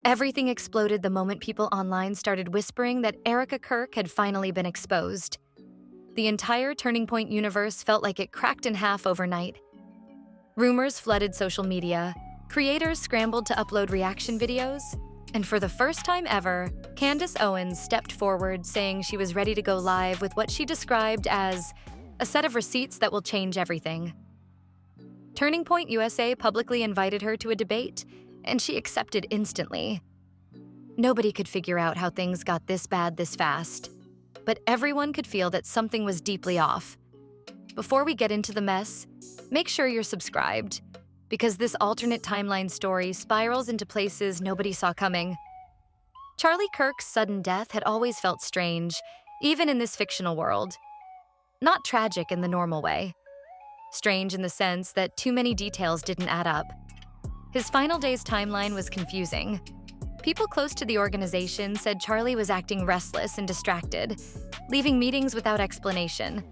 Everything exploded the moment people online started whispering that Erika Kirk had finally been exposed. The entire Turning Point universe felt like it cracked in half overnight. Rumors flooded social media, creators scrambled to upload reaction videos, and for the first time ever, Candace Owens stepped forward saying she was ready to go live with what she described as a set of receipts that will change everything. Turning Point USA publicly invited her to a debate, and she accepted instantly. Nobody could figure out how things got this bad this fast, but everyone could feel that something was deeply off. Before we get into the mess, make sure you're subscribed, because this alternate timeline story spirals into places nobody saw coming. Charlie Kirk's sudden death had always felt strange, even in this fictional world. Not tragic in the normal way. Strange in the sense that too many details didn't add up. His final day's timeline was confusing. People close to the organization said Charlie was acting restless and distracted, leaving meetings without explanation,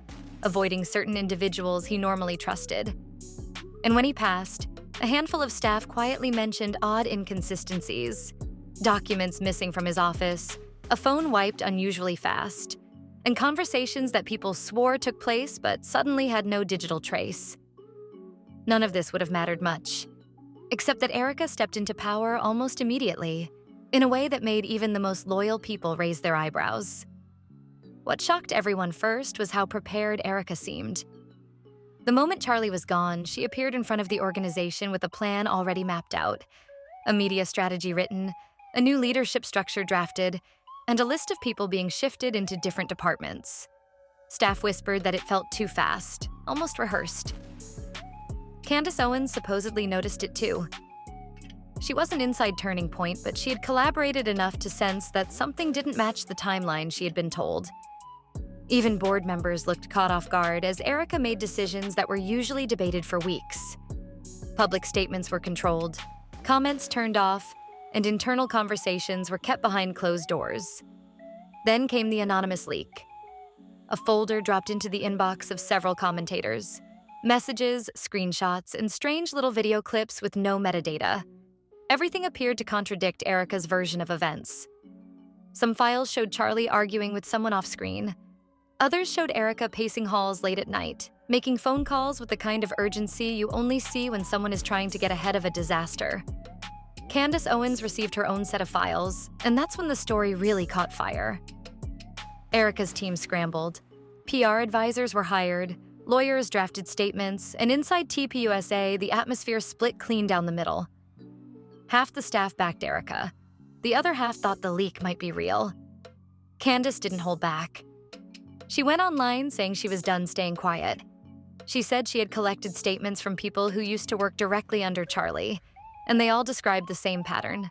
avoiding certain individuals he normally trusted. And when he passed, a handful of staff quietly mentioned odd inconsistencies, documents missing from his office, a phone wiped unusually fast, and conversations that people swore took place but suddenly had no digital trace. None of this would have mattered much, except that Erika stepped into power almost immediately, in a way that made even the most loyal people raise their eyebrows. What shocked everyone first was how prepared Erika seemed. The moment Charlie was gone, she appeared in front of the organization with a plan already mapped out, a media strategy written, a new leadership structure drafted, and a list of people being shifted into different departments. Staff whispered that it felt too fast, almost rehearsed. Candace Owens supposedly noticed it too. She wasn't inside Turning Point, but she had collaborated enough to sense that something didn't match the timeline she had been told. Even board members looked caught off guard as Erika made decisions that were usually debated for weeks. Public statements were controlled, comments turned off, and internal conversations were kept behind closed doors. Then came the anonymous leak. A folder dropped into the inbox of several commentators. Messages, screenshots, and strange little video clips with no metadata. Everything appeared to contradict Erika's version of events. Some files showed Charlie arguing with someone off-screen. Others showed Erika pacing halls late at night, making phone calls with the kind of urgency you only see when someone is trying to get ahead of a disaster. Candace Owens received her own set of files, and that's when the story really caught fire. Erika's team scrambled. PR advisors were hired, lawyers drafted statements, and inside TPUSA, the atmosphere split clean down the middle. Half the staff backed Erika. The other half thought the leak might be real. Candace didn't hold back. She went online saying she was done staying quiet. She said she had collected statements from people who used to work directly under Charlie, and they all described the same pattern.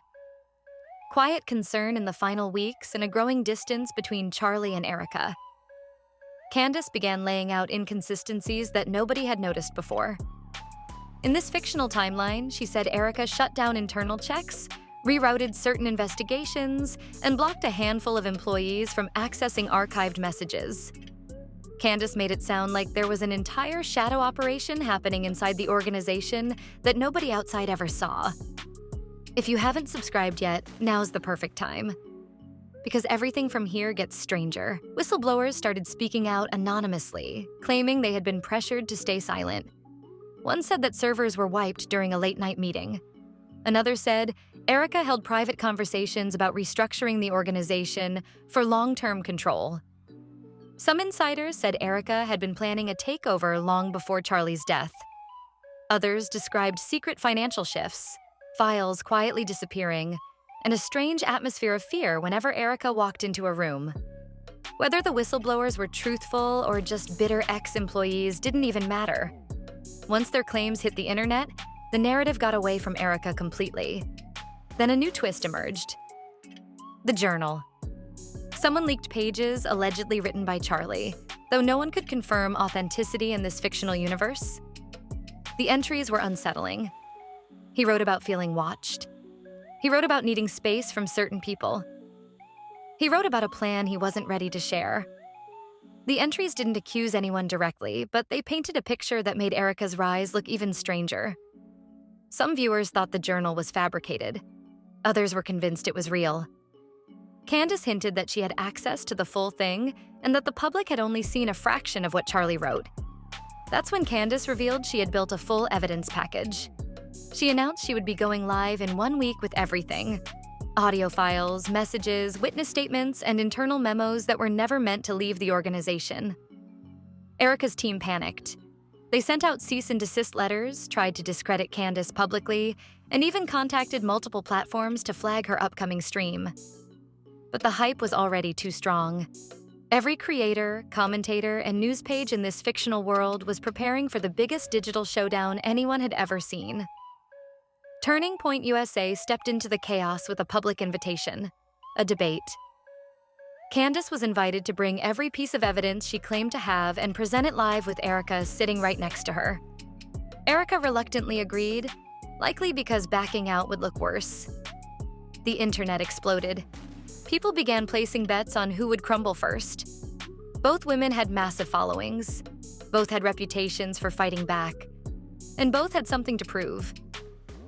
Quiet concern in the final weeks and a growing distance between Charlie and Erika. Candace began laying out inconsistencies that nobody had noticed before. In this fictional timeline, she said Erika shut down internal checks, rerouted certain investigations, and blocked a handful of employees from accessing archived messages. Candace made it sound like there was an entire shadow operation happening inside the organization that nobody outside ever saw. If you haven't subscribed yet, now's the perfect time. Because everything from here gets stranger. Whistleblowers started speaking out anonymously, claiming they had been pressured to stay silent. One said that servers were wiped during a late-night meeting. Another said Erika held private conversations about restructuring the organization for long-term control. Some insiders said Erika had been planning a takeover long before Charlie's death. Others described secret financial shifts, files quietly disappearing, and a strange atmosphere of fear whenever Erika walked into a room. Whether the whistleblowers were truthful or just bitter ex-employees didn't even matter. Once their claims hit the internet, the narrative got away from Erika completely. Then a new twist emerged. The journal. Someone leaked pages allegedly written by Charlie, though no one could confirm authenticity in this fictional universe. The entries were unsettling. He wrote about feeling watched. He wrote about needing space from certain people. He wrote about a plan he wasn't ready to share. The entries didn't accuse anyone directly, but they painted a picture that made Erika's rise look even stranger. Some viewers thought the journal was fabricated. Others were convinced it was real. Candace hinted that she had access to the full thing and that the public had only seen a fraction of what Charlie wrote. That's when Candace revealed she had built a full evidence package. She announced she would be going live in 1 week with everything: audio files, messages, witness statements, and internal memos that were never meant to leave the organization. Erika's team panicked. They sent out cease and desist letters, tried to discredit Candace publicly, and even contacted multiple platforms to flag her upcoming stream. But the hype was already too strong. Every creator, commentator, and news page in this fictional world was preparing for the biggest digital showdown anyone had ever seen. Turning Point USA stepped into the chaos with a public invitation: a debate. Candace was invited to bring every piece of evidence she claimed to have and present it live with Erika sitting right next to her. Erika reluctantly agreed, likely because backing out would look worse. The internet exploded. People began placing bets on who would crumble first. Both women had massive followings. Both had reputations for fighting back. And both had something to prove.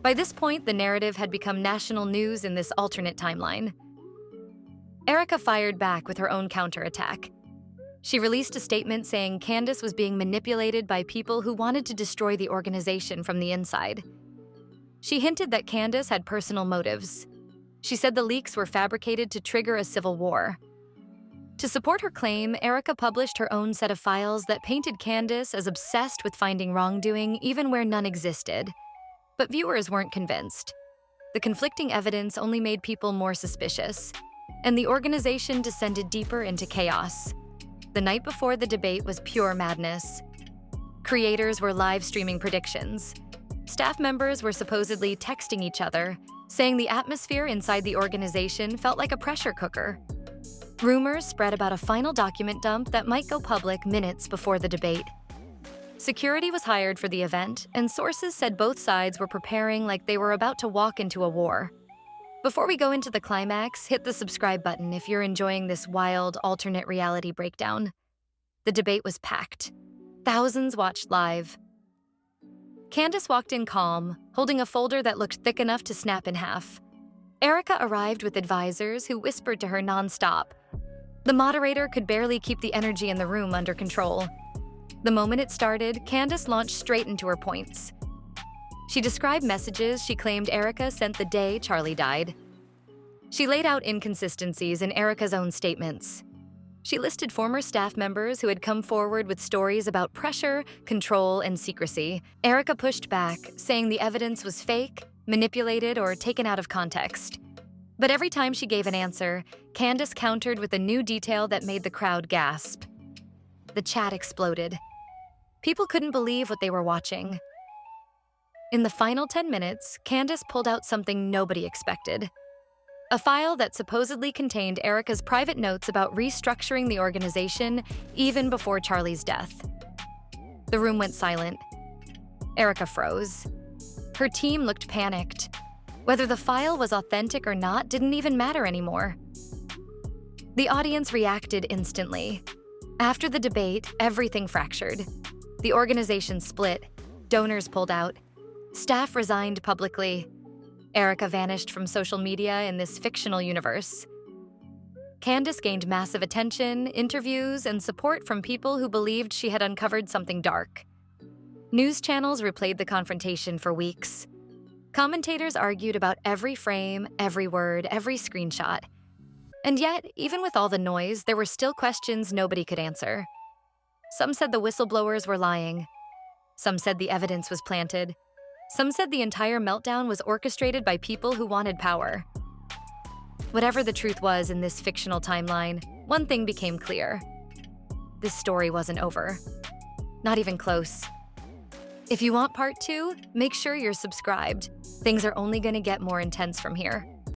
By this point, the narrative had become national news in this alternate timeline. Erika fired back with her own counterattack. She released a statement saying Candace was being manipulated by people who wanted to destroy the organization from the inside. She hinted that Candace had personal motives. She said the leaks were fabricated to trigger a civil war. To support her claim, Erika published her own set of files that painted Candace as obsessed with finding wrongdoing even where none existed. But viewers weren't convinced. The conflicting evidence only made people more suspicious, and the organization descended deeper into chaos. The night before the debate was pure madness. Creators were live streaming predictions. Staff members were supposedly texting each other, saying the atmosphere inside the organization felt like a pressure cooker. Rumors spread about a final document dump that might go public minutes before the debate. Security was hired for the event, and sources said both sides were preparing like they were about to walk into a war. Before we go into the climax, hit the subscribe button if you're enjoying this wild, alternate reality breakdown. The debate was packed. Thousands watched live. Candace walked in calm, holding a folder that looked thick enough to snap in half. Erika arrived with advisors who whispered to her nonstop. The moderator could barely keep the energy in the room under control. The moment it started, Candace launched straight into her points. She described messages she claimed Erika sent the day Charlie died. She laid out inconsistencies in Erika's own statements. She listed former staff members who had come forward with stories about pressure, control, and secrecy. Erika pushed back, saying the evidence was fake, manipulated, or taken out of context. But every time she gave an answer, Candace countered with a new detail that made the crowd gasp. The chat exploded. People couldn't believe what they were watching. In the final 10 minutes, Candace pulled out something nobody expected. A file that supposedly contained Erika's private notes about restructuring the organization even before Charlie's death. The room went silent. Erika froze. Her team looked panicked. Whether the file was authentic or not didn't even matter anymore. The audience reacted instantly. After the debate, everything fractured. The organization split. Donors pulled out. Staff resigned publicly. Erika vanished from social media in this fictional universe. Candace gained massive attention, interviews, and support from people who believed she had uncovered something dark. News channels replayed the confrontation for weeks. Commentators argued about every frame, every word, every screenshot. And yet, even with all the noise, there were still questions nobody could answer. Some said the whistleblowers were lying. Some said the evidence was planted. Some said the entire meltdown was orchestrated by people who wanted power. Whatever the truth was in this fictional timeline, one thing became clear. This story wasn't over. Not even close. If you want part 2, make sure you're subscribed. Things are only going to get more intense from here.